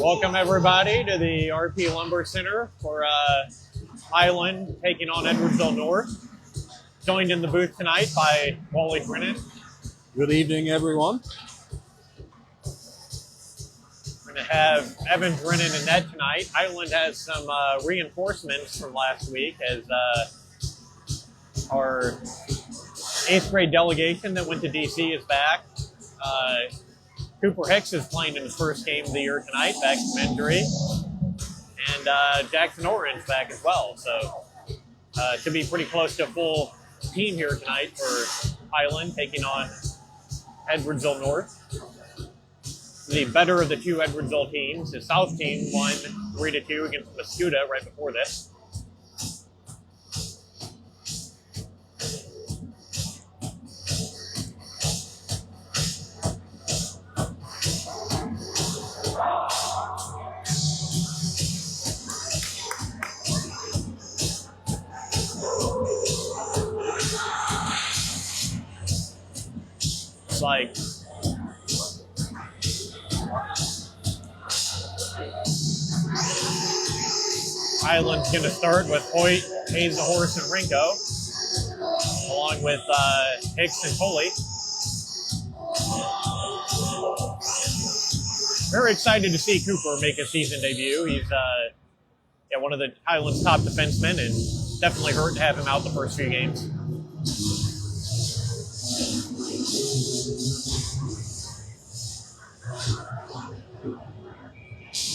Welcome everybody to the RP Lumber Center for Highland taking on Edwardsville North. Joined in the booth tonight by Wally Brennan. Good evening, everyone. We're going to have Evan Brennan in net tonight. Highland has some reinforcements from last week as our 8th grade delegation that went to DC is back. Cooper Hicks is playing in his first game of the year tonight, back from injury. And Jackson Orange back as well. So to be pretty close to a full team here tonight for Highland taking on Edwardsville North. The better of the two Edwardsville teams. The South team won 3-2 against Mascoutah right before this. Like Highland's going to start with Hoyt, Hayes the Horse, and Rinko, along with Hicks and Foley. Very excited to see Cooper make a season debut. He's one of the Highland's top defensemen, and definitely hurt to have him out the first few games.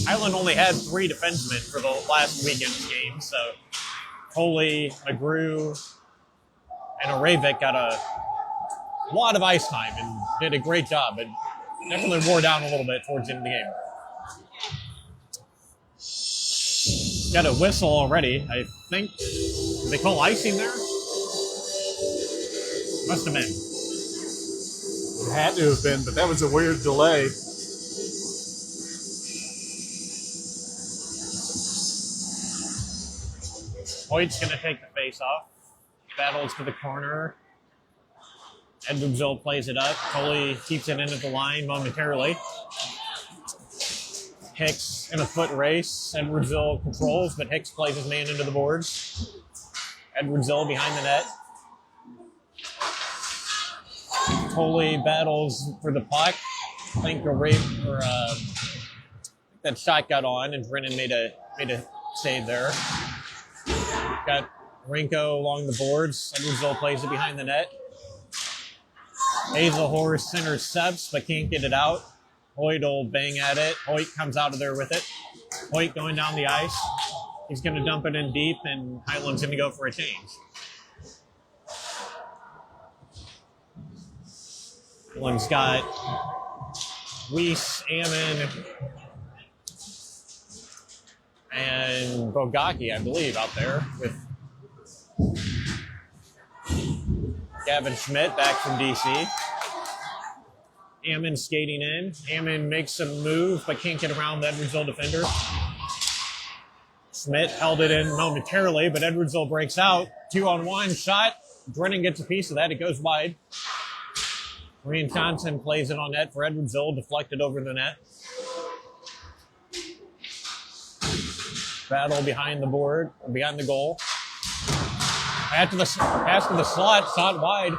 Highland only had 3 defensemen for the last weekend's game, so Foley, McGrew, and Oravik got a lot of ice time and did a great job, but definitely wore down a little bit towards the end of the game. Got a whistle already, I think. Did they call icing there? Must have been. It had to have been, but that was a weird delay. Hoyt's going to take the face off. Battles to the corner. Edwardsville plays it up. Foley keeps it in at the line momentarily. Hicks in a foot race. Edwardsville controls, but Hicks plays his man into the boards. Edwardsville behind the net. Foley battles for the puck. I think that shot got on, and Brennan made a save there. Got Rinko along the boards. Edwardsville plays it behind the net. Hazel Horse intercepts, but can't get it out. Hoyt will bang at it. Hoyt comes out of there with it. Hoyt going down the ice. He's going to dump it in deep, and Highland's going to go for a change. Highland's got Weiss, Ammon, and Bogaki, I believe, out there with Gavin Schmidt back from DC. Ammon skating in. Ammon makes a move, but can't get around the Edwardsville defender. Schmidt held it in momentarily, but Edwardsville breaks out. 2-on-1 shot. Brennan gets a piece of that. It goes wide. Ryan Johnson plays it on net for Edwardsville, deflected over the net. Battle behind the board, behind the goal. Pass to the slot wide.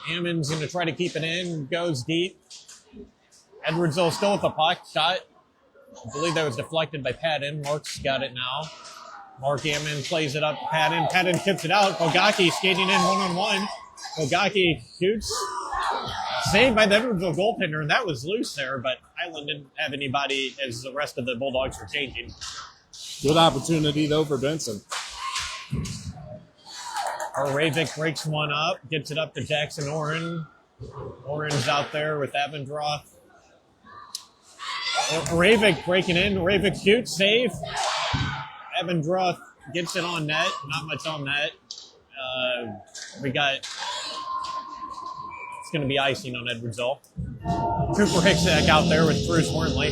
Ammon's going to try to keep it in, goes deep. Edwardsville still with the puck, shot. I believe that was deflected by Patton. Mark's got it now. Mark Ammon plays it up, Patton. Patton tips it out. Bogaki skating in 1-on-1. Bogaki shoots. Saved by the Edwardsville goaltender, and that was loose there, but Highland didn't have anybody as the rest of the Bulldogs were changing. Good opportunity, though, for Benson. Oravik breaks one up, gets it up to Jackson Orange. Orange out there with Avendroth. Oravik breaking in. Oravik shoots, save. Avendroth gets it on net. Not much on net. It's going to be icing on Edwardsville. Cooper Hicks out there with Bruce Wormley.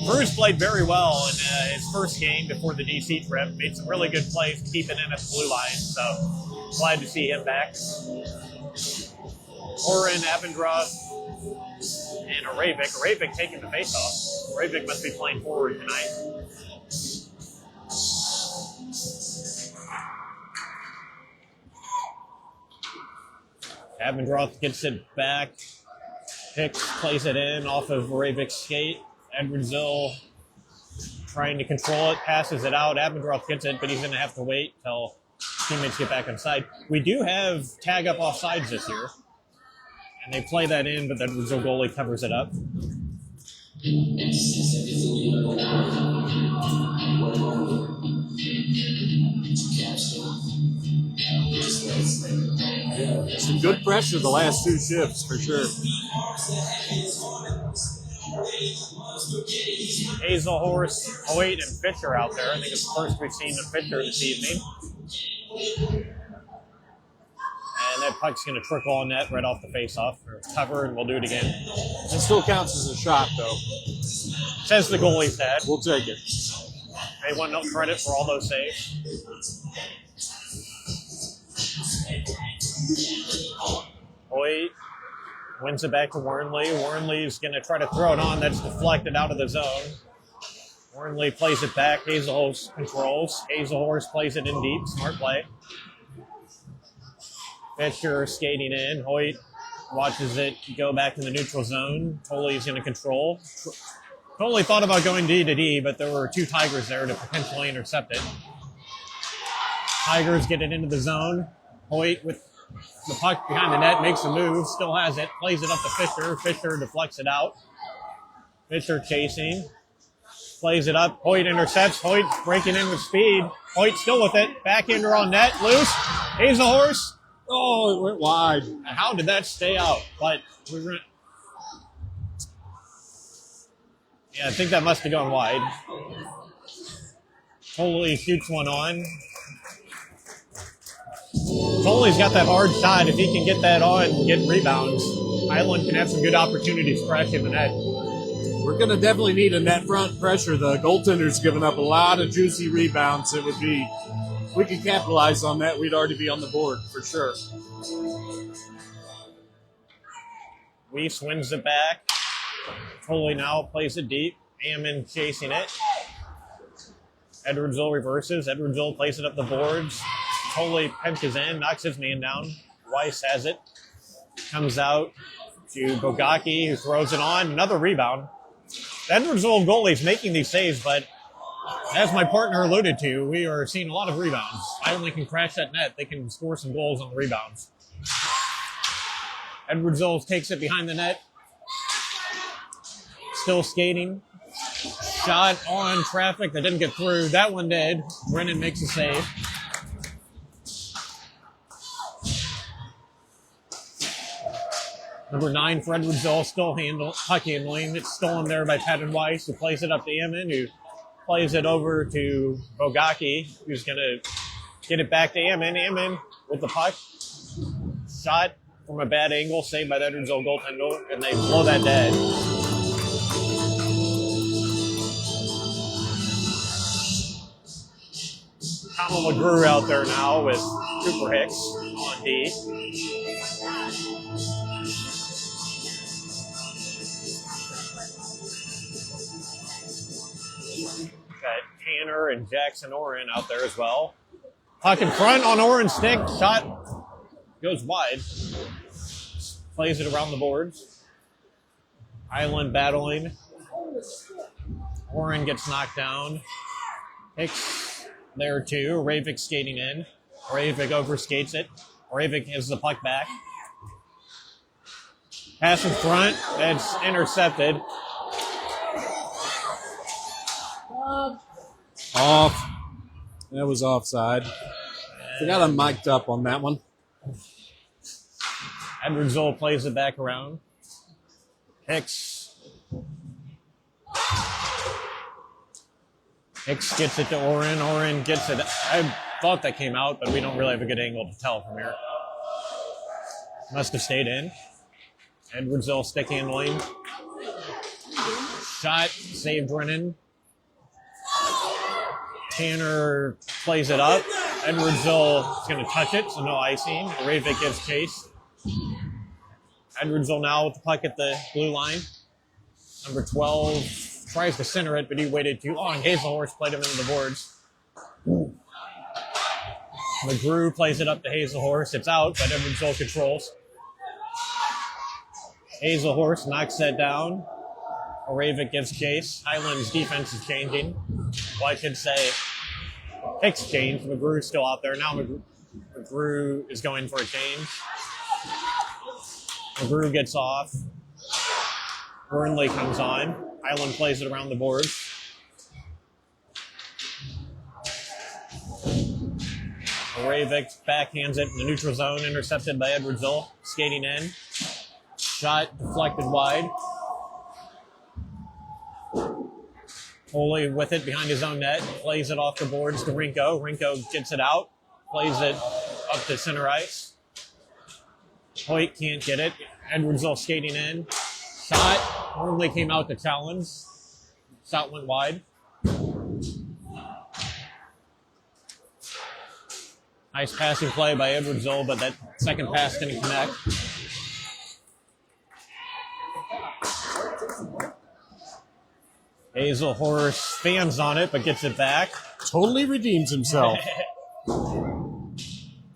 Bruce played very well in his first game before the DC trip. Made some really good plays, keeping in at the blue line. So glad to see him back. Oren, Avendroth, And a Ravik taking the face off. Ravik must be playing forward tonight. Abendroth gets it back. Hicks plays it in off of Ravik's skate. Edwardsville trying to control it, passes it out. Abendroth gets it, but he's going to have to wait till teammates get back inside. We do have tag up offsides this year. And they play that in, but the Edwardsville goalie covers it up. Some good pressure the last two shifts, for sure. Hazelhorse, Hoyt, and Fisher out there. I think it's the first we've seen of Fisher this evening. And that puck's going to trickle on net right off the face-off. Cover, and we'll do it again. It still counts as a shot, though. Says the goalie's dad. We'll take it. They want no credit for all those saves. Hoyt wins it back to Warrenly. Warrenly's going to try to throw it on. That's deflected out of the zone. Warrenly plays it back. Hazelhorse controls. Hazelhorse plays it in deep. Smart play. Fisher skating in. Hoyt watches it go back to the neutral zone. Tully's going to control. Tully thought about going D to D, but there were two Tigers there to potentially intercept it. Tigers get it into the zone. Hoyt with the puck behind the net, makes a move, still has it, plays it up to Fisher. Fisher deflects it out. Fisher chasing. Plays it up. Hoyt intercepts. Hoyt breaking in with speed. Hoyt still with it. Backhander on net. Loose. Hazelhorse. Oh, it went wide. How did that stay out? But we were. Yeah, I think that must have gone wide. Totally shoots one on. Foley's got that hard shot. If he can get that on and get rebounds, Highland can have some good opportunities crashing the net. We're going to definitely need a net front pressure. The goaltender's given up a lot of juicy rebounds. It would be, if we could capitalize on that, we'd already be on the board for sure. Weiss wins it back. Foley now plays it deep. Ammon chasing it. Edwardsville reverses. Edwardsville plays it up the boards. Foley pinches in, knocks his man down. Weiss has it. Comes out to Bogacki, who throws it on. Another rebound. The Edwardsville goalie's making these saves, but as my partner alluded to, we are seeing a lot of rebounds. Highland can crash that net. They can score some goals on the rebounds. Edwardsville takes it behind the net. Still skating. Shot on traffic that didn't get through. That one did. Brennan makes a save. Number 9 for Edwardsville, still puck handling. It's stolen there by Patton Weiss, who plays it up to Ammon, who plays it over to Bogacki, who's going to get it back to Ammon. Ammon with the puck. Shot from a bad angle, saved by the Edwardsville goaltender, and they blow that dead. Connell McGrew out there now with Cooper Hicks on D. Got Tanner and Jackson Oren out there as well. Puck in front on Oren's stick. Shot goes wide. Plays it around the boards. Highland battling. Oren gets knocked down. Hicks there too. Ravik skating in. Ravik overskates it. Ravik gives the puck back. Pass in front. That's intercepted. Off. That was offside. Forgot I'm mic'd up on that one. Edwardsville plays it back around. Hicks gets it to Oren. Oren gets it. I thought that came out, but we don't really have a good angle to tell from here. Must have stayed in. Edwardsville stick handling. Shot, saved Brennan. Tanner plays it up. Edwardsville is going to touch it, so no icing. Ravik gets chased. Edwardsville now with the puck at the blue line. Number 12 tries to center it, but he waited too long. Hazelhorse played him into the boards. McGrew plays it up to Hazelhorse. It's out, but Edwardsville controls. Hazelhorse knocks that down. Oravik gives chase. Highland's defense is changing. Well, I should say Hicks changed. McGrew's still out there. Now McGrew is going for a change. McGrew gets off. Burnley comes on. Highland plays it around the boards. Oravik backhands it in the neutral zone, intercepted by Edwardsville. Skating in. Shot deflected wide. Foley with it behind his own net. Plays it off the boards to Rinko. Rinko gets it out. Plays it up to center ice. Hoyt can't get it. Edwardsville skating in. Shot. Normally came out to challenge. Shot went wide. Nice passing play by Edwardsville, but that second pass didn't connect. Hazelhorse stands on it, but gets it back. Totally redeems himself.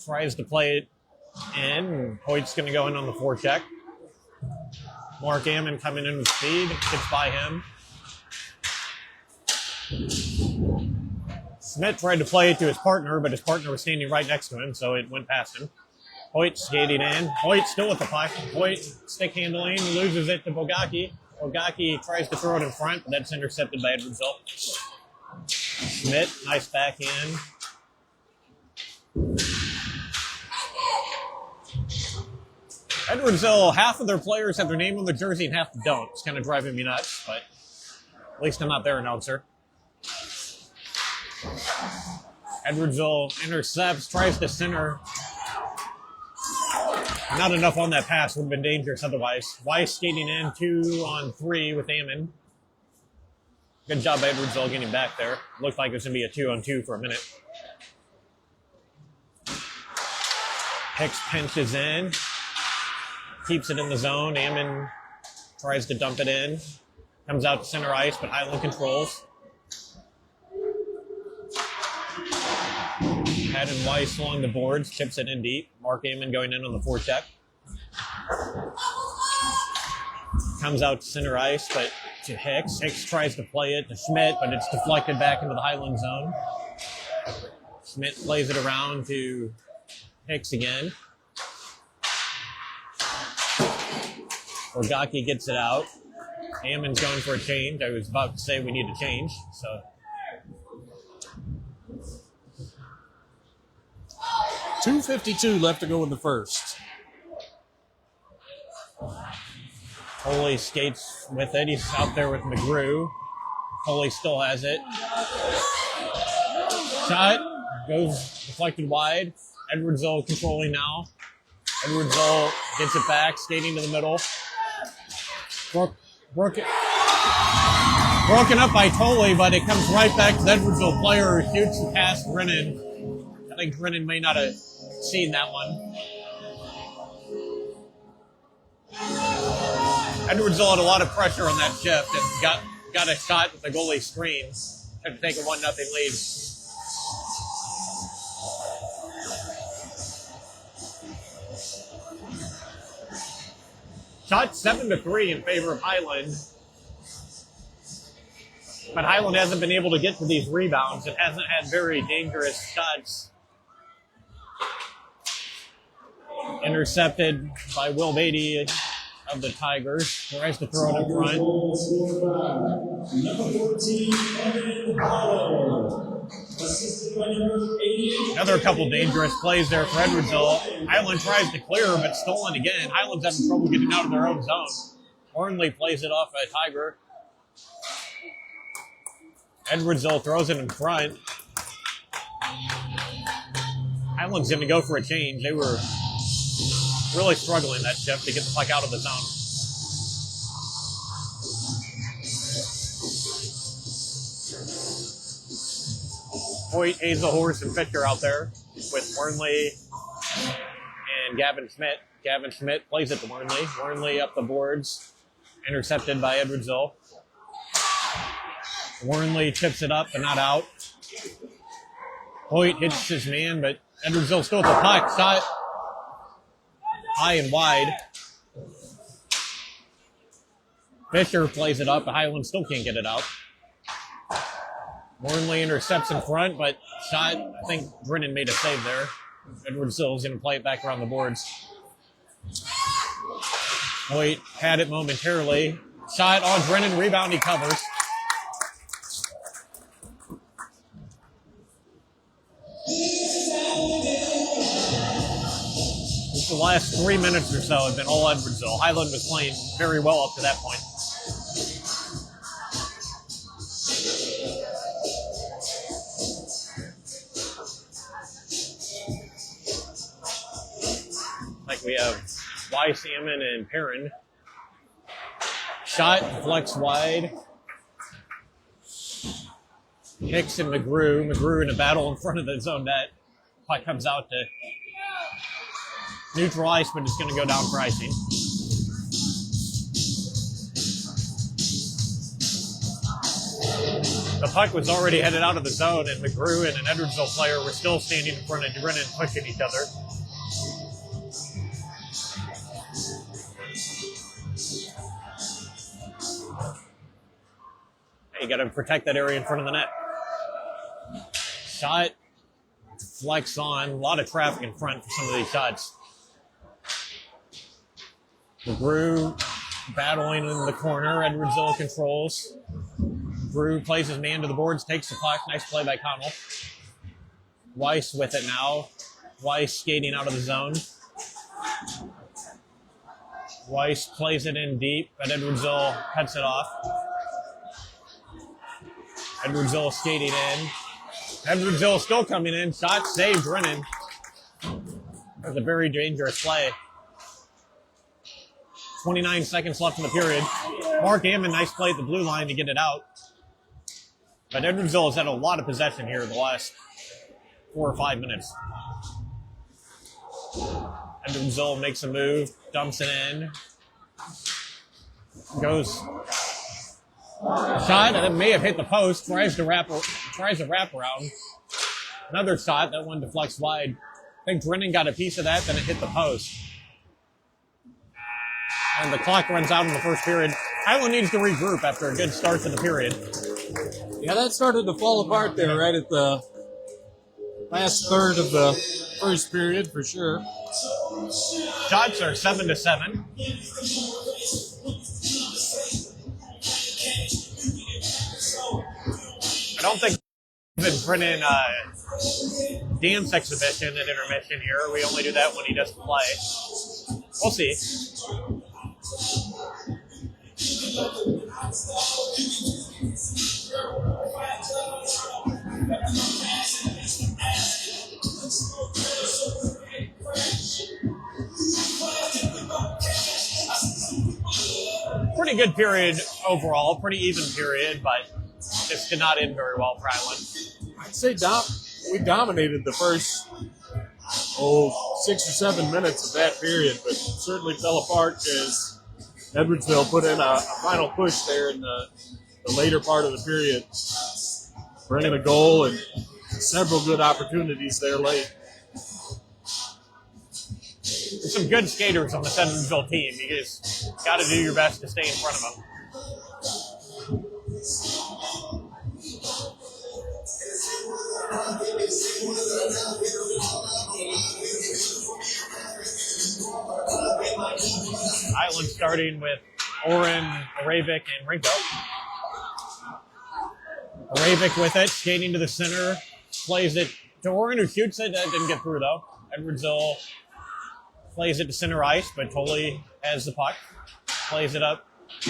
Tries to play it in. Hoyt's going to go in on the forecheck. Mark Ammon coming in with speed. Gets by him. Smith tried to play it to his partner, but his partner was standing right next to him, so it went past him. Hoyt skating in. Hoyt still with the puck. Hoyt stick handling, loses it to Bogaki. Bogaki tries to throw it in front, but that's intercepted by Edwardsville. Smith, nice backhand. Edwardsville, half of their players have their name on the jersey and half don't. It's kind of driving me nuts, but at least I'm not their announcer. Edwardsville intercepts, tries to center. Not enough on that pass. Would have been dangerous otherwise. Weiss skating in 2-on-3 with Ammon. Good job by Edwardsville getting back there. Looked like it was going to be a 2-on-2 for a minute. Hicks pinches in. Keeps it in the zone. Ammon tries to dump it in. Comes out to center ice, but Highland controls. Haddon Weiss along the boards, tips it in deep. Mark Ammon going in on the forecheck. Comes out to center ice, but to Hicks. Hicks tries to play it to Schmidt, but it's deflected back into the Highland zone. Schmidt plays it around to Hicks again. Orgaki gets it out. Ammon's going for a change. I was about to say we need a change, so... .252 left to go in the first. Foley skates with it. He's out there with McGrew. Foley still has it. Shot goes deflected wide. Edwardsville controlling now. Edwardsville gets it back, skating to the middle. Broken up by Foley, but it comes right back to the Edwardsville player who shoots the pass Brennan. I think Brennan may not have seen that one. Edwardsville had a lot of pressure on that shift and got a shot with the goalie screen. Had to take a 1-0 lead. Shot 7-3 in favor of Highland. But Highland hasn't been able to get to these rebounds. It hasn't had very dangerous shots. Intercepted by Will Beatty of the Tigers. Tries to throw it in front. Number 14, Evan Howard. Assisted by number 88. Another couple dangerous plays there for Edwardsville. Highland tries to clear, but stolen again. Highland's having trouble getting out of their own zone. Hornley plays it off a Tiger. Edwardsville throws it in front. Highland's going to go for a change. They were really struggling that shift to get the puck out of the zone. Hoyt, Hazelhorse, and Fitter out there with Hornley and Gavin Schmidt. Gavin Schmidt plays it to Warnley. Warnley up the boards. Intercepted by Edwardsville. Warnley chips it up, but not out. Hoyt hits his man, but Edwardsville still with the puck. Shot high and wide. Fisher plays it up, but Highland still can't get it out. Warnley intercepts in front, but shot, I think Brennan made a save there. Edwardsville is going to play it back around the boards. Hoyt had it momentarily. Shot on Brennan, rebound, he covers. The last 3 minutes or so have been all Edwardsville. Highland was playing very well up to that point. Like we have Weiss, Ammon, and Perrin. Shot, flex wide. Hicks and McGrew. McGrew in a battle in front of the zone net. Puck comes out to neutral ice, but it's going to go down for icing. The puck was already headed out of the zone, and McGrew and an Edwardsville player were still standing in front of Brennan pushing each other. Hey, you got to protect that area in front of the net. Shot, flex on, a lot of traffic in front for some of these shots. McGrew battling in the corner. Edwardsville controls. McGrew plays his man to the boards, takes the puck. Nice play by Connell. Weiss with it now. Weiss skating out of the zone. Weiss plays it in deep, but Edwardsville cuts it off. Edwardsville skating in. Edwardsville still coming in. Shot saved Brennan. That was a very dangerous play. 29 seconds left in the period. Mark Ammon, nice play at the blue line to get it out. But Edwardsville has had a lot of possession here in the last 4 or 5 minutes. Edwardsville makes a move, dumps it in. Goes. Shot that may have hit the post, tries a wrap around. Another shot, that one deflects wide. I think Brennan got a piece of that, then it hit the post. And the clock runs out in the first period. Highland needs to regroup after a good start to the period. Yeah, that started to fall apart there right at the last third of the first period for sure. Shots are 7-7. I don't think we've been Brennan dance exhibition at intermission here. We only do that when he doesn't play. We'll see. Pretty good period overall, pretty even period, but just did not end very well for Highland. I'd say we dominated the first 6 or 7 minutes of that period, but certainly fell apart as Edwardsville put in a final push there in the later part of the period, bringing a goal and several good opportunities there late. There's some good skaters on the Edwardsville team. You just got to do your best to stay in front of them. Highland starting with Oren, Aravic, and Rinko. Aravic with it, skating to the center, plays it to Oren, who shoots it. That didn't get through, though. Edwardsville plays it to center ice, but Tolley has the puck. Plays it up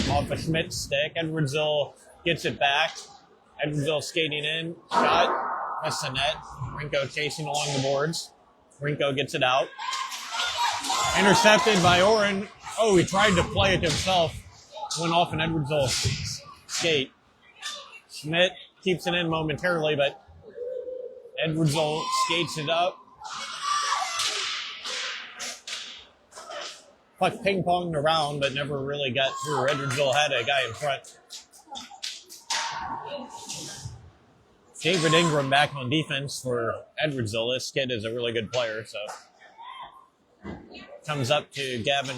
off a Schmidt's stick. Edwardsville gets it back. Edwardsville skating in. Shot. That's the net. Rinko chasing along the boards. Rinko gets it out. Intercepted by Oren. Oh, he tried to play it himself. Went off an Edwardsville skate. Schmidt keeps it in momentarily, but Edwardsville skates it up. Puck ping-ponged around, but never really got through. Edwardsville had a guy in front. David Ingram back on defense for Edwardsville. This kid is a really good player, so comes up to Gavin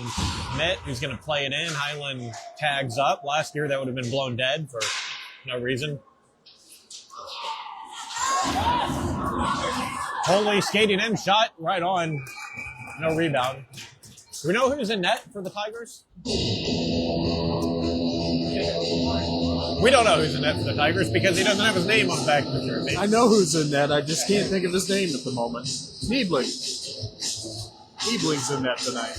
Schmidt, who's going to play it in. Highland tags up. Last year, that would have been blown dead for no reason. Holy skating in, shot right on. No rebound. Do we know who's in net for the Tigers? We don't know who's in net for the Tigers because he doesn't have his name on the back of the jersey. I know who's in net. I just can't think of his name at the moment. Niebling. Niebling's in net tonight.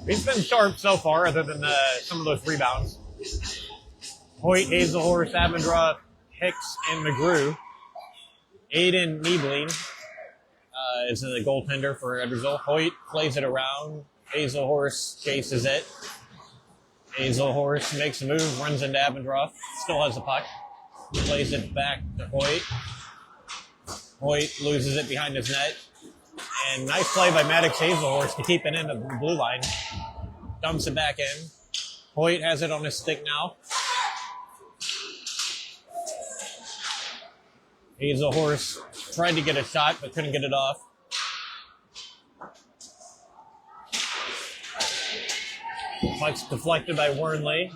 He's been sharp so far, other than some of those rebounds. Hoyt, Hazelhorse, Avendroth, Hicks, and McGrew. Aiden Niebling is the goaltender for Edwardsville. Hoyt plays it around. Hazelhorse chases it. Hazelhorse makes a move, runs into Avendroth. Still has the puck. Plays it back to Hoyt. Hoyt loses it behind his net. And nice play by Maddox Hazelhorse to keep it in the blue line. Dumps it back in. Hoyt has it on his stick now. Hazelhorse tried to get a shot, but couldn't get it off. Puck's deflected by Wernley.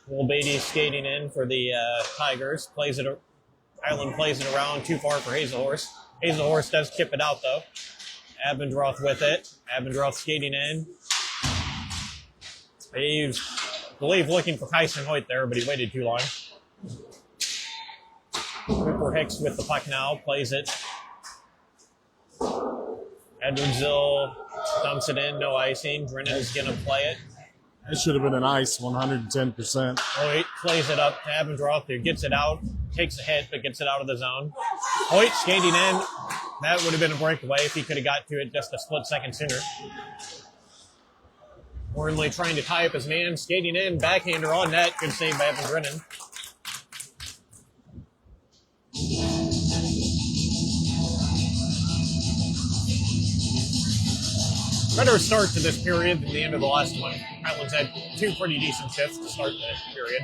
Will Beatty skating in for the Tigers. Highland plays it around, too far for Hazelhorse. Hazelhorse does chip it out, though. Abendroth with it. Abendroth skating in. He's, I believe, looking for Kyson Hoyt there, but he waited too long. Cooper Hicks with the puck now, plays it. Edwardsville dumps it in, no icing. Drennan's going to play it. That should have been an ice, 110%. Hoyt plays it up to Abendroth, who gets it out, takes a hit, but gets it out of the zone. Hoyt skating in. That would have been a breakaway if he could have got to it just a split second sooner. Wernley trying to tie up his man, skating in, backhander on net. Good save by Evan Drennan. Better start to this period than the end of the last one. Highlands had two pretty decent shifts to start the period.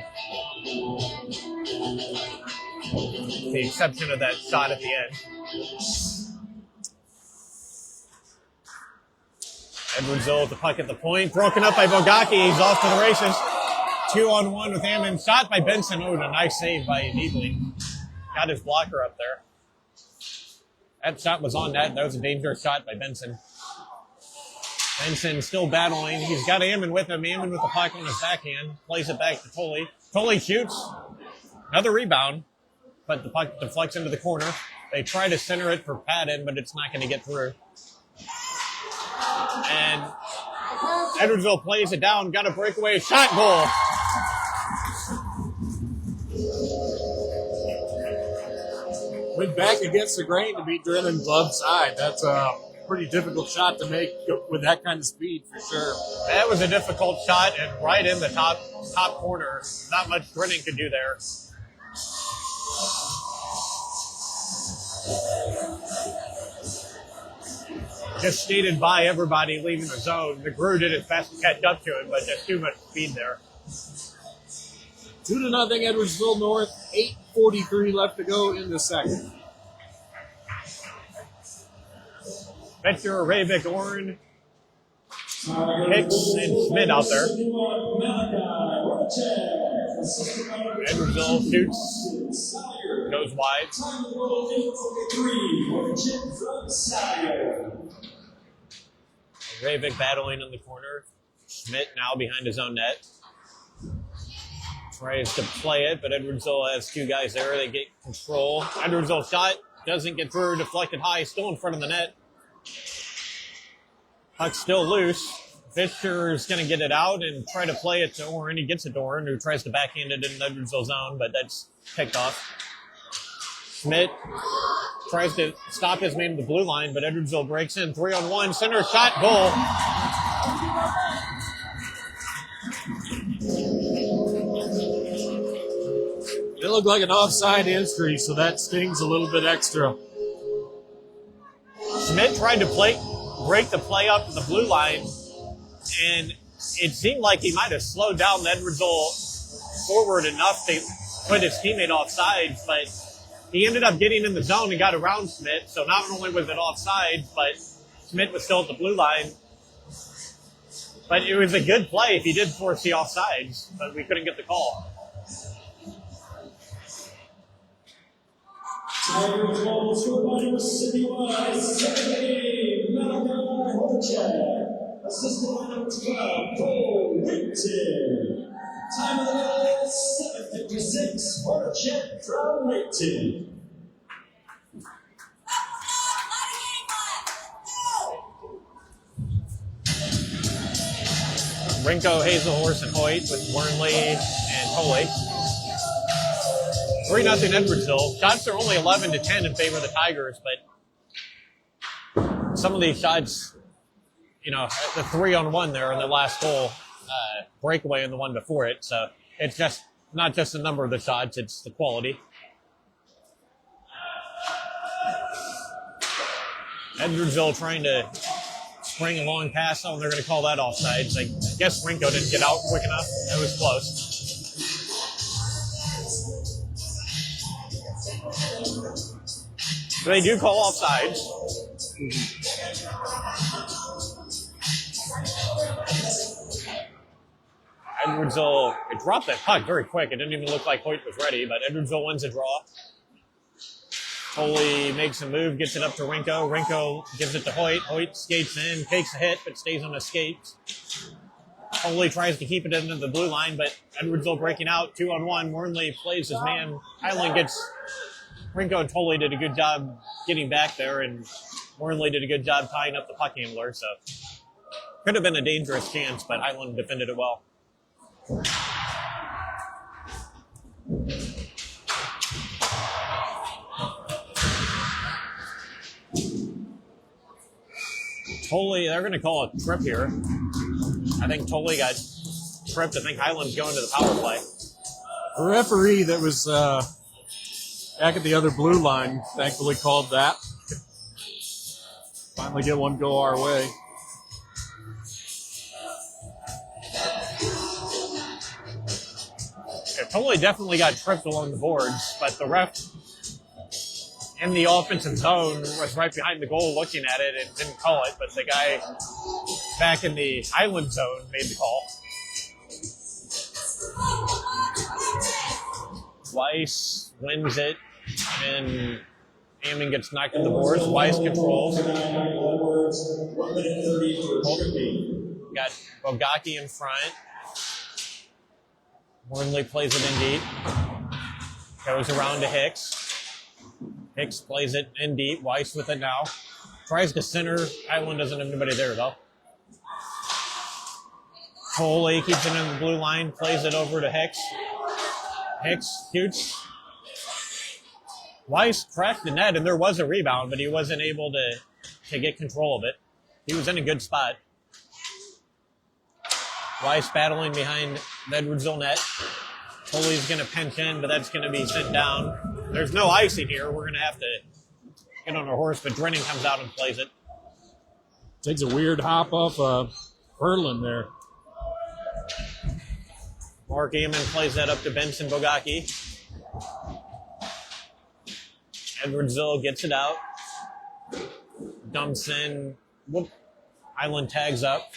With the exception of that shot at the end. Edwardsville with the puck at the point. Broken up by Bogaki. He's off to the races. 2-on-1 with Hammond. Shot by Benson. Oh, a nice save by Niebling. Got his blocker up there. That shot was on net. That was a dangerous shot by Benson. Benson still battling. He's got Ammon with him. Ammon with the puck on his backhand. Plays it back to Tully. Tully shoots. Another rebound. But the puck deflects into the corner. They try to center it for Patton, but it's not going to get through. And Edwardsville plays it down. Got a breakaway shot, goal. Went back against the grain to beat Drennan's left side. That's a pretty difficult shot to make with that kind of speed, for sure. That was a difficult shot and right in the top corner. Not much Drennan could do there. Just skated by everybody leaving the zone. McGrew did his best to catch up to it, but just too much speed there. 2-0 Edwardsville North. 8:43 left to go in the second. Betcher, Ravik, Orrin, Hicks, and Schmidt out there. Edwardsville shoots. Goes wide. Ravik battling in the corner. Schmidt now behind his own net. Tries to play it, but Edwardsville has two guys there. They get control. Edwardsville shot. Doesn't get through. Deflected high. Still in front of the net. Puck's still loose. Fisher's going to get it out and try to play it to Orrin. He gets it to Orrin, who tries to backhand it in the Edwardsville zone, but that's picked off. Schmidt tries to stop his man at the blue line, but Edwardsville breaks in. 3-on-1. Center shot, goal. It looked like an offside entry, so that stings a little bit extra. Schmidt tried to break the play up to the blue line, and it seemed like he might have slowed down the Edwardsville forward enough to put his teammate off sides, but he ended up getting in the zone and got around Schmidt, so not only was it offside, but Schmidt was still at the blue line. But it was a good play if he did force the offsides, but we couldn't get the call. Tigers ball to citywide, 7A, Malachi Horchak. Assistant lineup 12, Cole Whitton. Time of the night, 7:56. Horchak from Whitton. Rinko, Hazelhorse, and Hoyt with Wernley and Coley. 3-0 Edwardsville. Shots are only 11-10 in favor of the Tigers, but some of these shots, the 3-on-1 there in the last goal, breakaway in the one before it. So it's just not just the number of the shots, it's the quality. Edwardsville trying to spring a long pass. Oh, they're going to call that offside. So I guess Rinko didn't get out quick enough. It was close. So they do call offsides. Edwardsville, it dropped that puck very quick. It didn't even look like Hoyt was ready, but Edwardsville wins a draw. Foley makes a move, gets it up to Rinko. Rinko gives it to Hoyt. Hoyt skates in, takes a hit, but stays on his skates. Foley tries to keep it into the blue line, but Edwardsville breaking out, 2-on-1. Wernley plays his man. Highland gets Rinko and Foley did a good job getting back there, and Wernley did a good job tying up the puck handler. So could have been a dangerous chance, but Highland defended it well. Tolley, they're going to call a trip here. I think Tolley got tripped. I think Highland's going to the power play. The referee that was back at the other blue line thankfully called that. Finally get one go our way. Yeah, Tolley definitely got tripped along the boards, but the ref in the offensive zone was right behind the goal looking at it and didn't call it, but the guy back in the Highland zone made the call. Weiss wins it, and Hammond gets knocked on the boards. Weiss controls. Got Bogaki in front. Wernley plays it in deep. Goes around to Hicks. Hicks plays it in deep. Weiss with it now. Tries to center. Highland doesn't have anybody there, though. Foley keeps it in the blue line. Plays it over to Hicks. Hicks shoots. Weiss cracked the net, and there was a rebound, but he wasn't able to get control of it. He was in a good spot. Weiss battling behind the Edwardsville net. Foley's going to pinch in, but that's going to be sent down. There's no icing here. We're going to have to get on our horse, but Drennan comes out and plays it. Takes a weird hop off Perlin there. Mark Amon plays that up to Benson Bogaki. Edwardsville gets it out. Dumps in. Whoop. Highland tags up.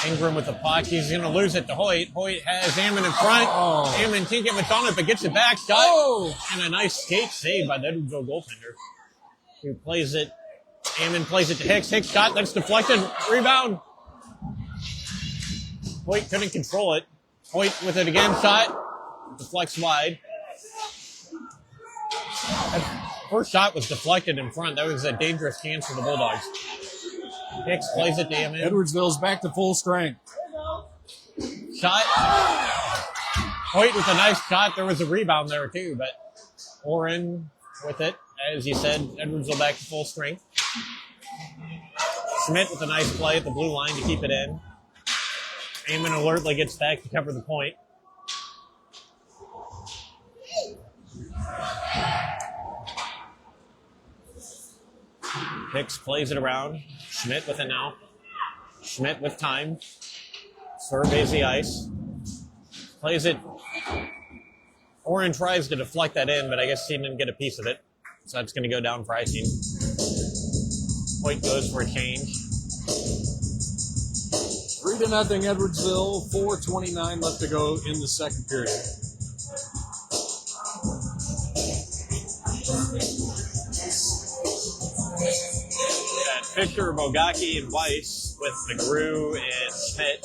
Ingram with the puck. He's going to lose it to Hoyt. Hoyt has Amon in front. Oh. Amon can't get much on it, but gets it back. Shot. Oh. And a nice skate save by the Edwardsville goaltender. He plays it. Amon plays it to Hicks. Hicks shot. That's deflected. Rebound. Hoyt couldn't control it. Hoyt with it again. Shot. Deflects wide. That first shot was deflected in front. That was a dangerous chance for the Bulldogs. Hicks plays it to Amon. Edwardsville's back to full strength. Shot. Hoyt with a nice shot. There was a rebound there too, but Oren with it. As you said, Edwardsville back to full strength. Schmidt with a nice play at the blue line to keep it in. Amon alertly gets back to cover the point. Hicks plays it around. Schmidt with it now. Schmidt with time. Surveys the ice. Plays it. Oren tries to deflect that in, but I guess he didn't get a piece of it. So that's going to go down for icing. Hoyt goes for a change. 3-0 Edwardsville. 4:29 left to go in the second period. Got Victor, Bogacki, and Weiss with McGrew and Schmidt.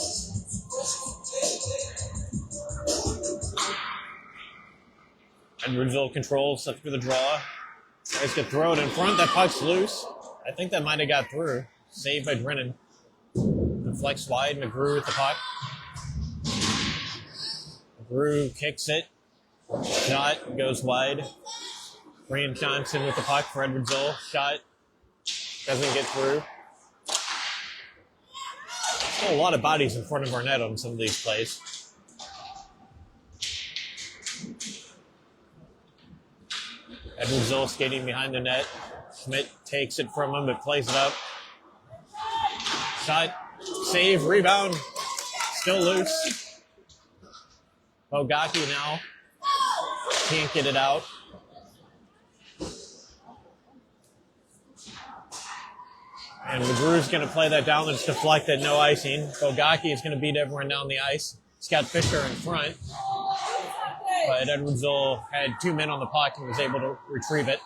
Edwardsville controls up through the draw. Tries to throw it in front. That puck's loose. I think that might have got through. Saved by Drennan. Deflects wide. McGrew with the puck. McGrew kicks it. Shot goes wide. Graham Johnson with the puck for Edwardsville. Shot doesn't get through. Still a lot of bodies in front of our net on some of these plays. Edwardsville skating behind the net. Schmidt takes it from him, but plays it up. Shot, save, rebound, still loose. Bogacki now can't get it out. And McGrew's going to play that down. It's deflected, no icing. Bogacki is going to beat everyone down the ice. He's got Fisher in front. But Edwardsville had 2 men on the puck and was able to retrieve it.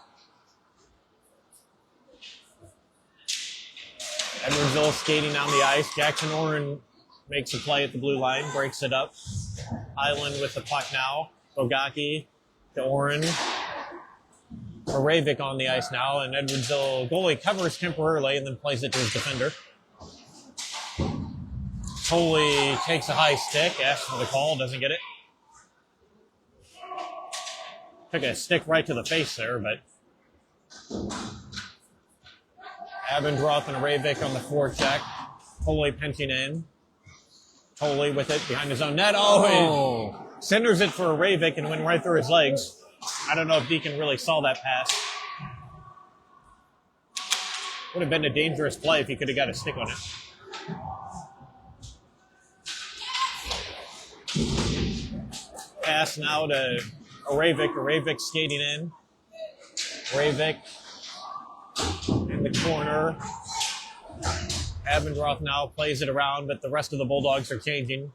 Edwardsville skating down the ice. Jackson Oren makes a play at the blue line, breaks it up. Highland with the puck now. Bogacki to Oren. Moravik on the ice now, and Edwardsville goalie covers temporarily and then plays it to his defender. Foley takes a high stick, asks for the call, doesn't get it. Took a stick right to the face there, but Abendroth and Moravik on the forecheck. Foley pinching in. Foley with it behind his own net. Oh, and centers it for Moravik and went right through his legs. I don't know if Deacon really saw that pass. Would have been a dangerous play if he could have got a stick on it. Pass now to Moravik. Moravik skating in. Moravik in the corner. Abendroth now plays it around, but the rest of the Bulldogs are changing.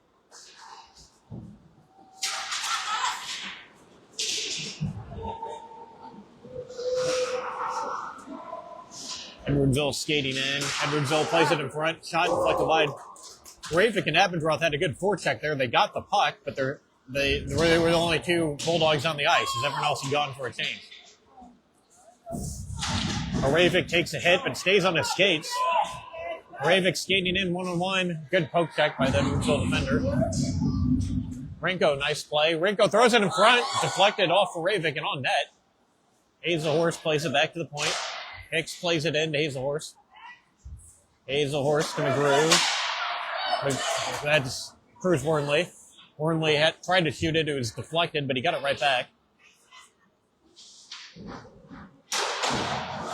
Edwardsville skating in. Edwardsville plays it in front. Shot deflected wide. Moravik and Abendroth had a good forecheck there. They got the puck, but they were the only 2 Bulldogs on the ice, as everyone else had gone for a change. Moravik takes a hit, but stays on his skates. Moravik skating in 1-on-1. Good poke check by the Edwardsville defender. Rinko, nice play. Rinko throws it in front. Deflected off Moravik and on net. Hazelhorse plays it back to the point. Hicks plays it in to Hazelhorse. Hazelhorse to McGrew. That's Cruz Warnley. Warnley had tried to shoot it. It was deflected, but he got it right back.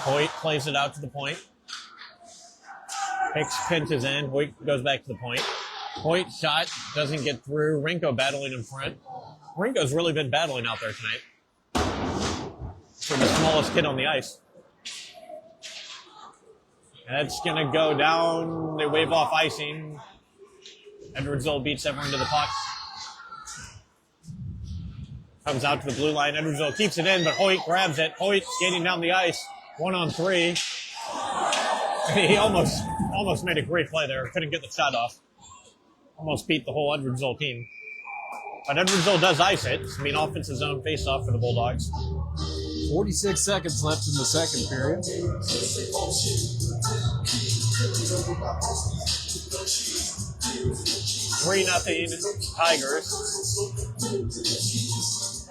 Hoyt plays it out to the point. Hicks pinches in. Hoyt goes back to the point. Hoyt shot doesn't get through. Rinko battling in front. Rinko's really been battling out there tonight. For the smallest kid on the ice. That's going to go down. They wave off icing. Edwardsville beats everyone to the puck. Comes out to the blue line. Edwardsville keeps it in, but Hoyt grabs it. Hoyt skating down the ice. 1-on-3. He almost made a great play there. Couldn't get the shot off. Almost beat the whole Edwardsville team. But Edwardsville does ice it. I mean, offensive zone face-off for the Bulldogs. 46 seconds left in the second period. 3-0 Tigers.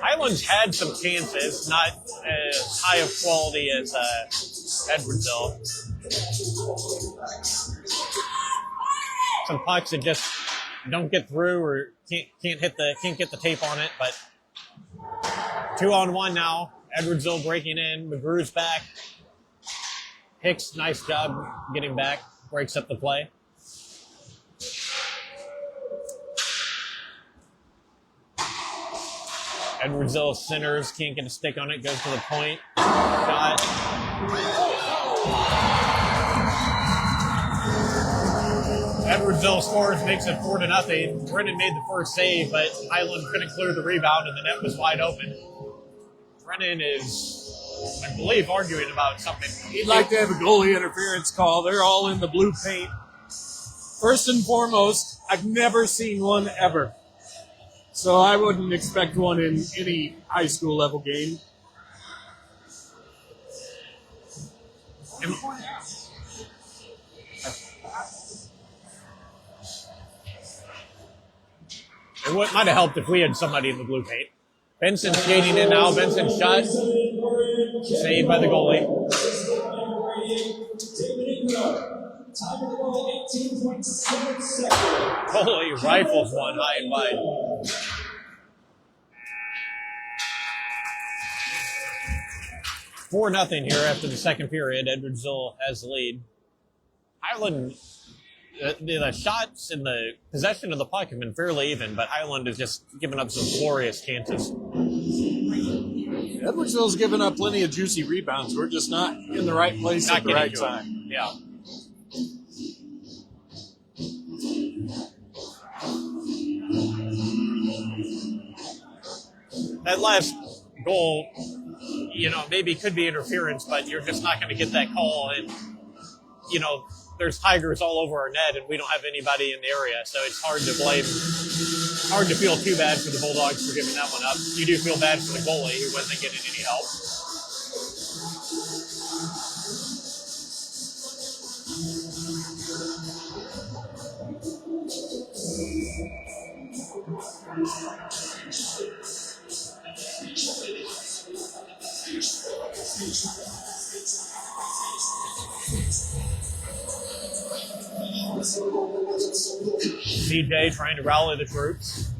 Highland's had some chances, not as high of quality as Edwardsville. Some pucks that just don't get through or can't get the tape on it. But 2-on-1 now. Edwardsville breaking in. McGrew's back. Hicks, nice job getting back, breaks up the play. Edwardsville centers, can't get a stick on it, goes to the point. Shot. Edwardsville scores, makes it 4-0. Brennan made the first save, but Highland couldn't clear the rebound, and the net was wide open. Brennan is, I believe, arguing about something. He'd like to have a goalie interference call. They're all in the blue paint. First and foremost, I've never seen one ever. So I wouldn't expect one in any high school level game. And what might have helped if we had somebody in the blue paint. Benson skating in now. Benson shot. Saved by the goalie. Goalie rifles one high and wide. Four nothing here after the second period. Edwardsville has the lead. Highland, the shots and the possession of the puck have been fairly even, but Highland has just given up some glorious chances. Edwardsville's given up plenty of juicy rebounds. We're just not in the right place at the right time. Yeah. That last goal, maybe could be interference, but you're just not going to get that call. And, there's Tigers all over our net, and we don't have anybody in the area, so it's hard to feel too bad for the Bulldogs for giving that one up. You do feel bad for the goalie who wasn't getting any help. CJ trying to rally the troops.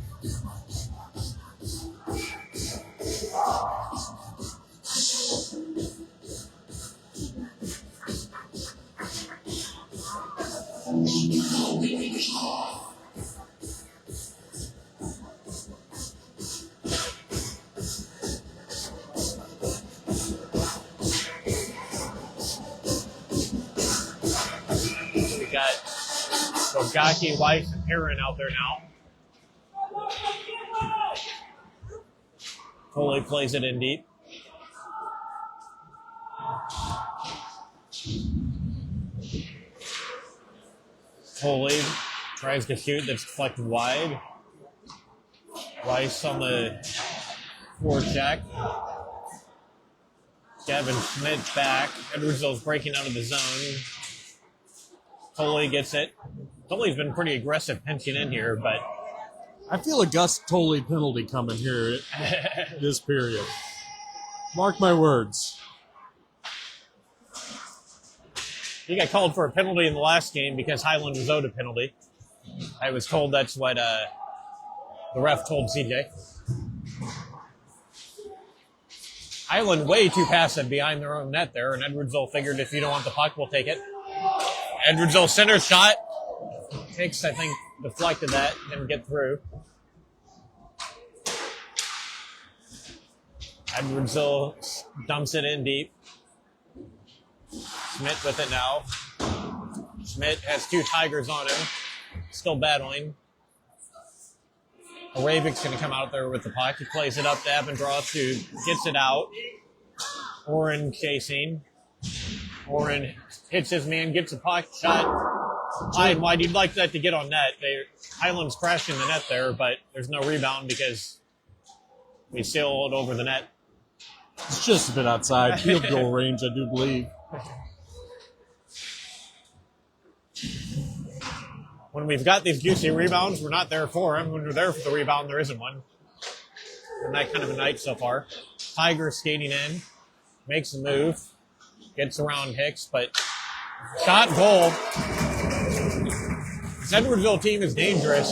We got Bogaki, Weiss, and Perrin out there now. Foley plays it in deep. Foley tries to shoot, that's deflected wide. Weiss on the forecheck. Gavin Schmidt back. Edwardsville's breaking out of the zone. Foley gets it. Foley's been pretty aggressive pinching in here, but I feel a Gus Tolley penalty coming here this period. Mark my words. he got called for a penalty in the last game because Highland was owed a penalty. I was told that's what the ref told CJ. Highland way too passive behind their own net there, and Edwardsville figured if you don't want the puck, we'll take it. Edwardsville center shot. Hicks, I think, deflected that, didn't get through. Edwardsville dumps it in deep. Schmidt with it now. Schmidt has two Tigers on him. Still battling. Aravik's going to come out there with the puck. He plays it up to Abendroth, who gets it out. Oren chasing. Oren hits his man, gets a puck, shot high and wide. You'd like that to get on net. Highland's crashing the net there, but there's no rebound because we sailed over the net. It's just a bit outside field goal range, I do believe. When we've got these juicy rebounds, we're not there for them. When we're there for the rebound, there isn't one. And that kind of a night so far. Tiger skating in, makes a move, gets around Hicks, but shot goal. This Edwardsville team is dangerous.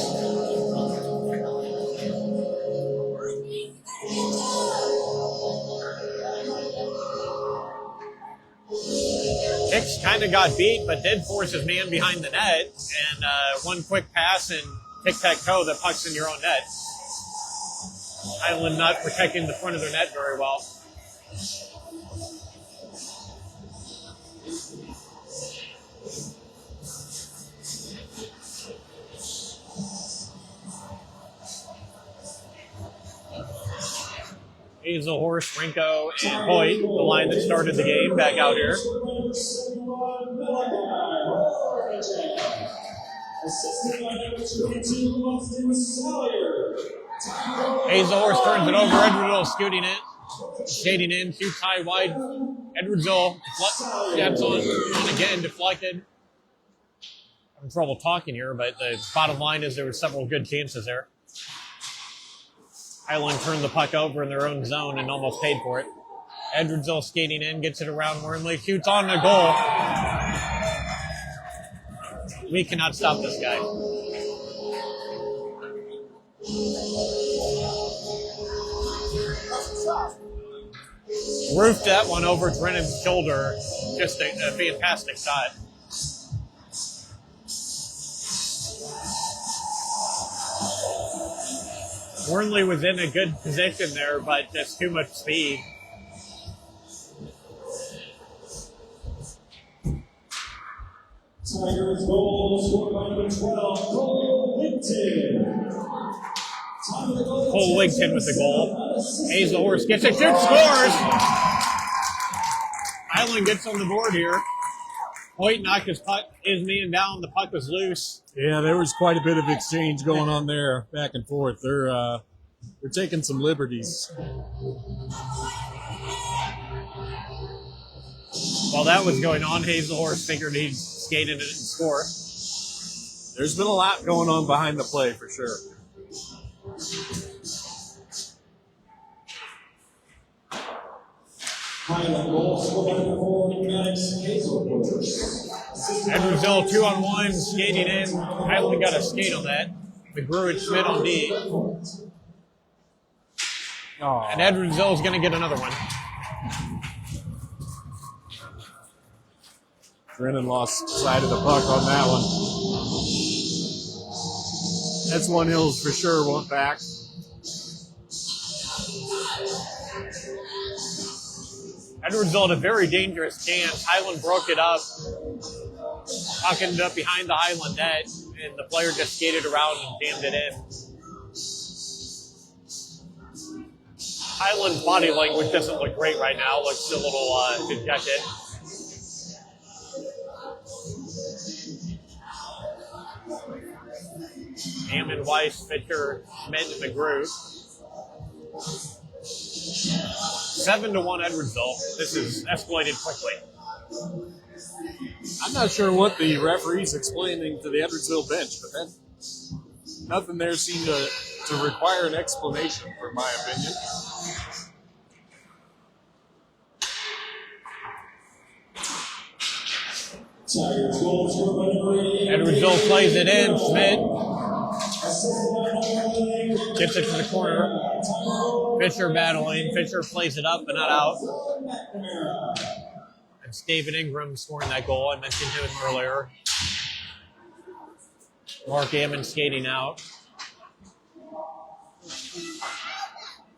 Hicks Edwards kind of got beat, but did force his man behind the net. And one quick pass and tic-tac-toe, the puck's in your own net. Highland not protecting the front of their net very well. Hazelhorse, Rinko, and Hoyt, the line that started the game, back out here. Hazelhorse turns it over. Edwardsville skating in, shoots high wide. Edwardsville steps on again, deflected. Having trouble talking here, but the bottom line is there were several good chances there. Highland turned the puck over in their own zone and almost paid for it. Edwardsville skating in, gets it around Wormley, shoots on the goal. We cannot stop this guy. Roofed that one over Brennan's shoulder. Just a fantastic shot. Wormley was in a good position there, but just too much speed. Tigers goal scored by number 12, Cole Wigton. Cole Wigton with the goal. Hazelhorse gets it, shoots, scores! Highland gets on the board here. Hoyt knocked his man down. The puck was loose. Yeah, there was quite a bit of exchange going on there, back and forth. They're taking some liberties. While that was going on, Hazelhorse figured he'd skate in it and score. There's been a lot going on behind the play for sure. Highland goal scored by number 49, Hazelhorse. Edwardsville 2-on-1, skating in. Highland got a skate on that. McGrew and Schmidt on D. And Edwardsville's going to get another one. Brennan lost sight of the puck on that one. That's one Hills for sure went back. Edwardsville had a very dangerous chance. Highland broke it up. Puck ended up behind the Highland net, and the player just skated around and jammed it in. Highland's body language doesn't look great right now. Looks a little dejected. Hammond, Weiss, Fisher, Schmidt, and McGrew. 7-1 Edwardsville. This is escalated quickly. I'm not sure what the referee's explaining to the Edwardsville bench, but then nothing there seemed to require an explanation, for my opinion. Edwardsville plays it in. Schmidt gets it to the corner. Fisher battling. Fisher plays it up, but not out. It's David Ingram scoring that goal. I mentioned him earlier. Mark Ammon skating out.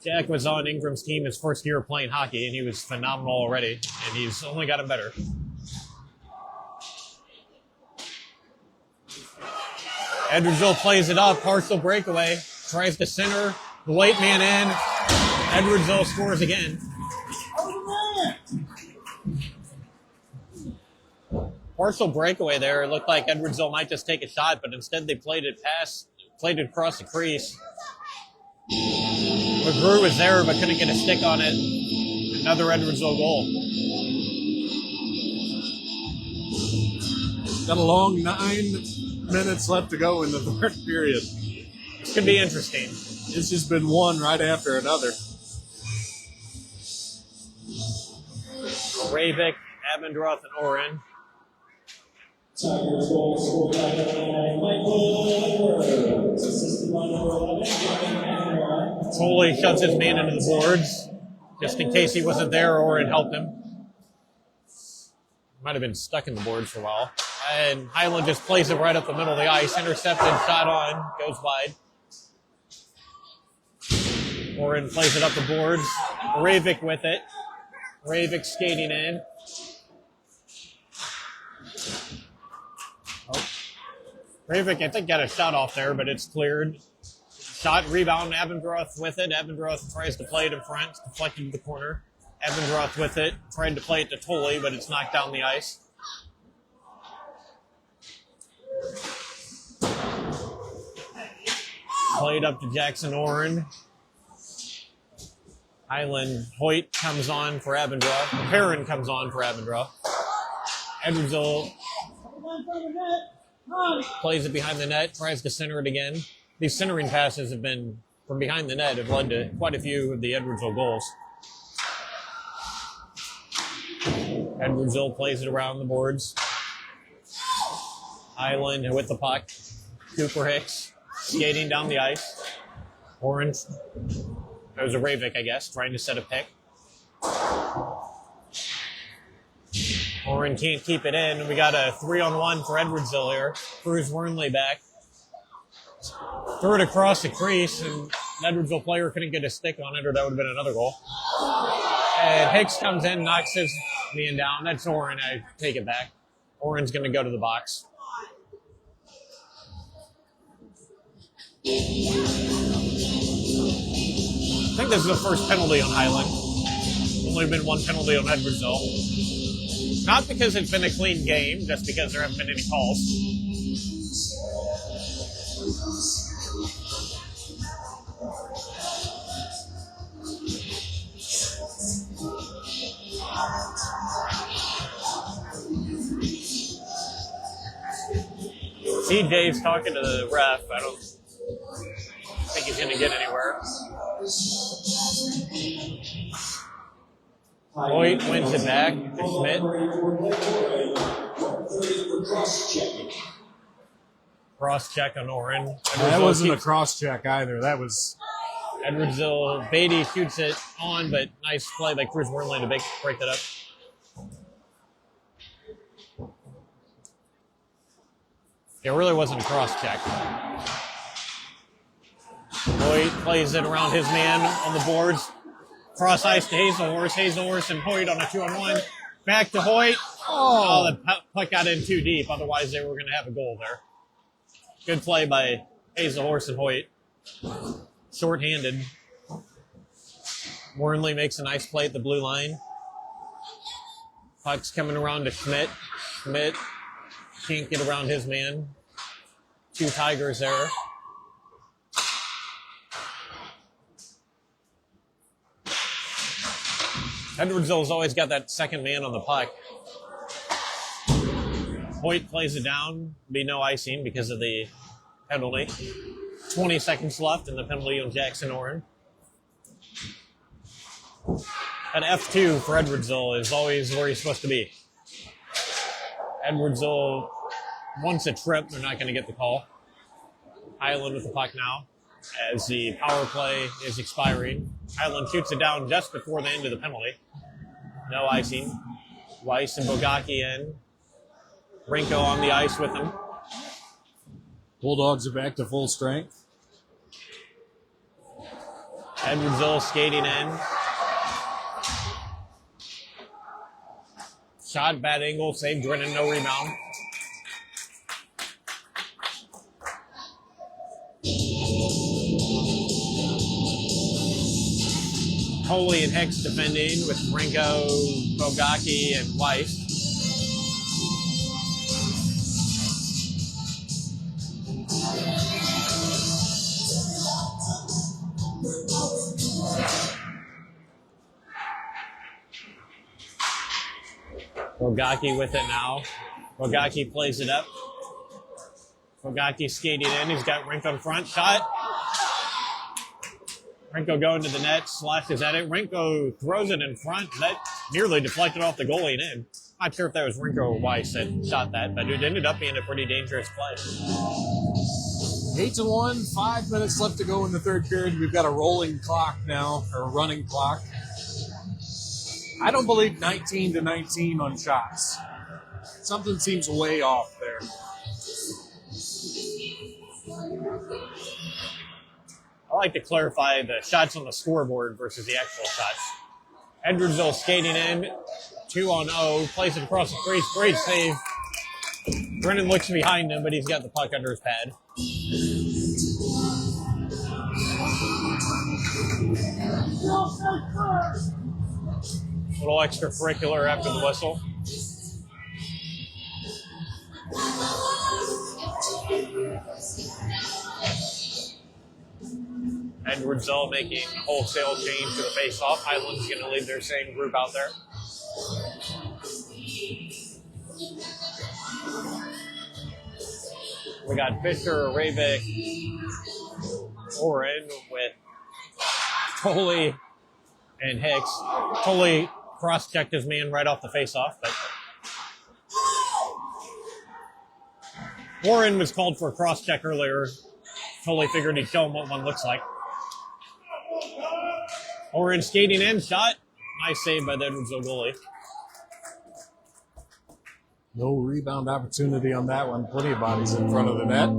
Jack was on Ingram's team his first year playing hockey, and he was phenomenal already, and he's only gotten better. Edwardsville plays it up, partial breakaway, tries to center, the late man in. Edwardsville scores again. Partial breakaway there. It looked like Edwardsville might just take a shot, but instead they played it across the crease. McGrew was there, but couldn't get a stick on it. Another Edwardsville goal. Got a long 9 minutes left to go in the third period. This could be interesting. It's just been one right after another. Ravik, Abendroth, and Oren. Tigers goal scored by Michael Edwards. Assisted by number 11, Foley shoves his man into the boards, just in case he wasn't there or it helped him. Might have been stuck in the boards for a while. And Highland just plays it right up the middle of the ice. Intercepted, shot on, goes wide. Oren plays it up the boards. Ravik with it. Ravik skating in. Oh. Ravik, I think, got a shot off there, but it's cleared. Shot, rebound, Abendroth with it. Abendroth tries to play it in front, deflected to the corner. Abendroth with it, tried to play it to Tully, but it's knocked down the ice. Played up to Jackson Oren. Highland Hoyt comes on for Abendroth. Perrin comes on for Abendroth. Edwardsville plays it behind the net, tries to center it again. These centering passes have been from behind the net, have led to quite a few of the Edwardsville goals. Edwardsville plays it around the boards. Highland with the puck. Cooper Hicks skating down the ice. Orange. That was a Ravik, I guess, trying to set a pick. Oren can't keep it in. We got a 3-on-1 for Edwardsville here. Cruz Wernley back. Threw it across the crease, and an Edwardsville player couldn't get a stick on it, or that would have been another goal. And Hicks comes in, knocks his man down. That's Oren. I take it back. Oren's going to go to the box. I think this is the first penalty on Highland. Only been one penalty on Edwardsville. Not because it's been a clean game, just because there haven't been any calls. See Dave's talking to the ref. I don't think he's going to get anywhere. Hoyt wins it back to Schmidt. Cross check on Oren. That wasn't a cross check either. That was Edwardsville. Beatty shoots it on, but nice play by Cruz Wernley to break that up. It really wasn't a cross check. Hoyt plays it around his man on the boards. Cross ice to Hazelhorse. Hazelhorse and Hoyt on a 2-on-1. Back to Hoyt. Oh, the puck got in too deep. Otherwise, they were going to have a goal there. Good play by Hazelhorse and Hoyt. Short-handed. Wernley makes a nice play at the blue line. Puck's coming around to Schmidt. Schmidt can't get around his man. Two Tigers there. Edwardsville's always got that second man on the puck. Hoyt plays it down. Be no icing because of the penalty. 20 seconds left in the penalty on Jackson Oren. An F2 for Edwardsville is always where he's supposed to be. Edwardsville wants a trip. They're not going to get the call. Highland with the puck now as the power play is expiring. Highland shoots it down just before the end of the penalty. No icing. Weiss and Bogacki in. Rinko on the ice with him. Bulldogs are back to full strength. Edwardsville skating in. Shot, bad angle, saved Drennan, no rebound. Coley and Hicks defending with Rinko, Bogacki, and Weiss. Bogacki with it now. Bogacki plays it up. Bogacki skating in. He's got Rinko in front. Shot. Rinko going to the net, slashes at it. Rinko throws it in front. That nearly deflected off the goalie and in. Not sure if that was Rinko or Weiss that shot that, but it ended up being a pretty dangerous play. 8-1, 5 minutes left to go in the third period. We've got a rolling clock now, or a running clock. I don't believe 19-19 on shots. Something seems way off there. I like to clarify the shots on the scoreboard versus the actual shots. Edwardsville skating in, 2-on-0, plays it across the crease, great save. Brennan looks behind him, but he's got the puck under his pad. Little extracurricular after the whistle. Edwardsville making wholesale change to the face-off. Highland's going to leave their same group out there. We got Fisher, Ravik, Oren with Tolley and Hicks. Tolley cross-checked his man right off the face-off, but Oren was called for a cross-check earlier. Tolley figured he'd show him what one looks like. Oren skating in, shot. Nice save by the Edwardsville goalie. No rebound opportunity on that one. Plenty of bodies in front of the net.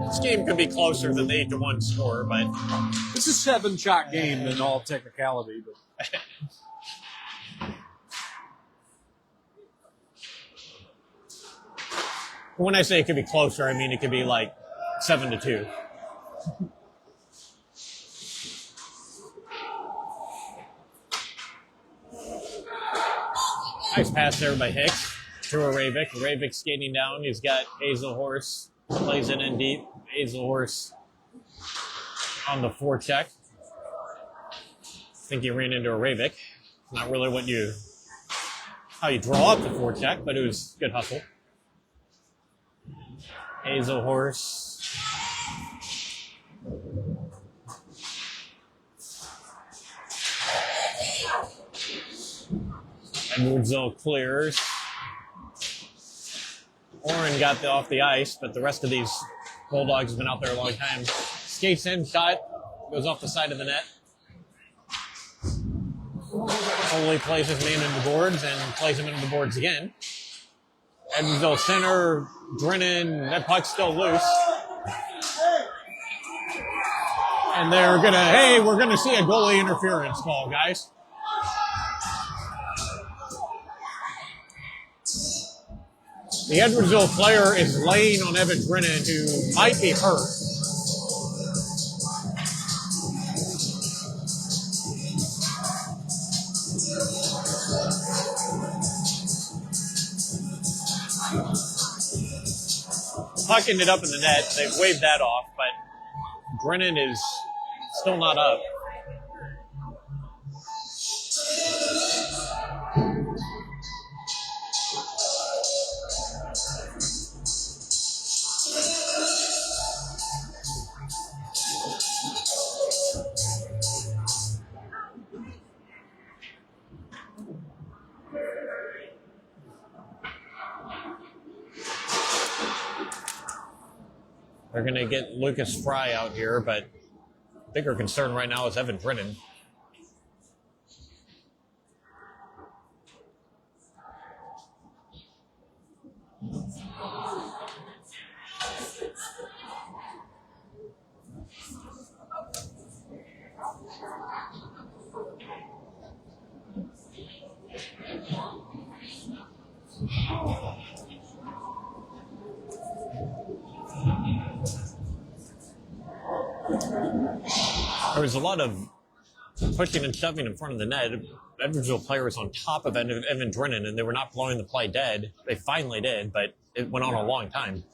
This game could be closer than the 8-1 score, but It's a 7-shot game in all technicality. But when I say it could be closer, I mean it could be like 7-2. Nice pass there by Hicks to a Ravik. Ravik skating down. He's got Hazelhorse. Plays it in deep. Hazelhorse on the forecheck. I think he ran into a Ravik. Not really how you draw up the forecheck, but it was good hustle. Hazelhorse. Edwardsville clears. Oren got off the ice, but the rest of these Bulldogs have been out there a long time. Skates in, shot, goes off the side of the net. Foley plays his man into the boards and plays him into the boards again. Edwardsville center, Brennan, that puck's still loose. And we're gonna see a goalie interference call, guys. The Edwardsville player is laying on Evan Brennan, who might be hurt. Puck ended up in the net. They've waved that off, but Brennan is still not up. They're going to get Lucas Fry out here, but bigger concern right now is Evan Brennan. There was a lot of pushing and shoving in front of the net. Edwardsville player was on top of Evan Brennan, and they were not blowing the play dead. They finally did, but it went on a long time.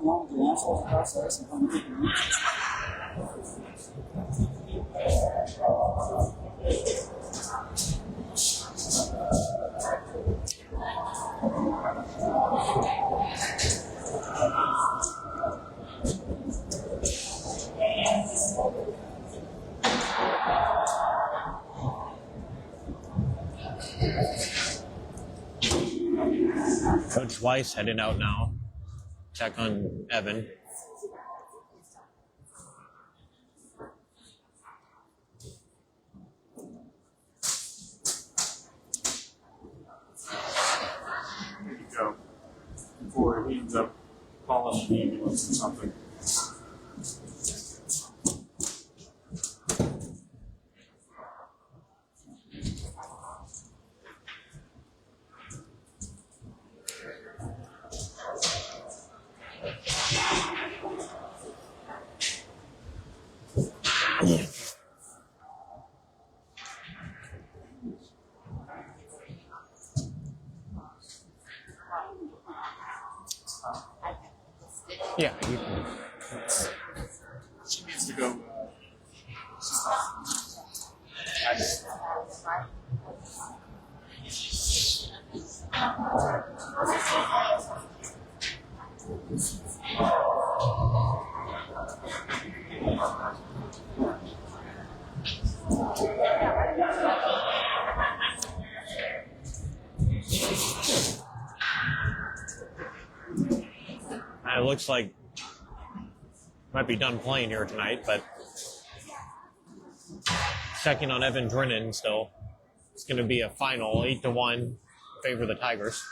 along with the national process and come to the Coach Weiss heading out now. Check on Evan. There you go. Before he ends up calling the ambulance or something. Yeah, you can. She needs to go. It looks like might be done playing here tonight, but checking on Evan Drennan still. It's going to be a final 8-1 favor the Tigers.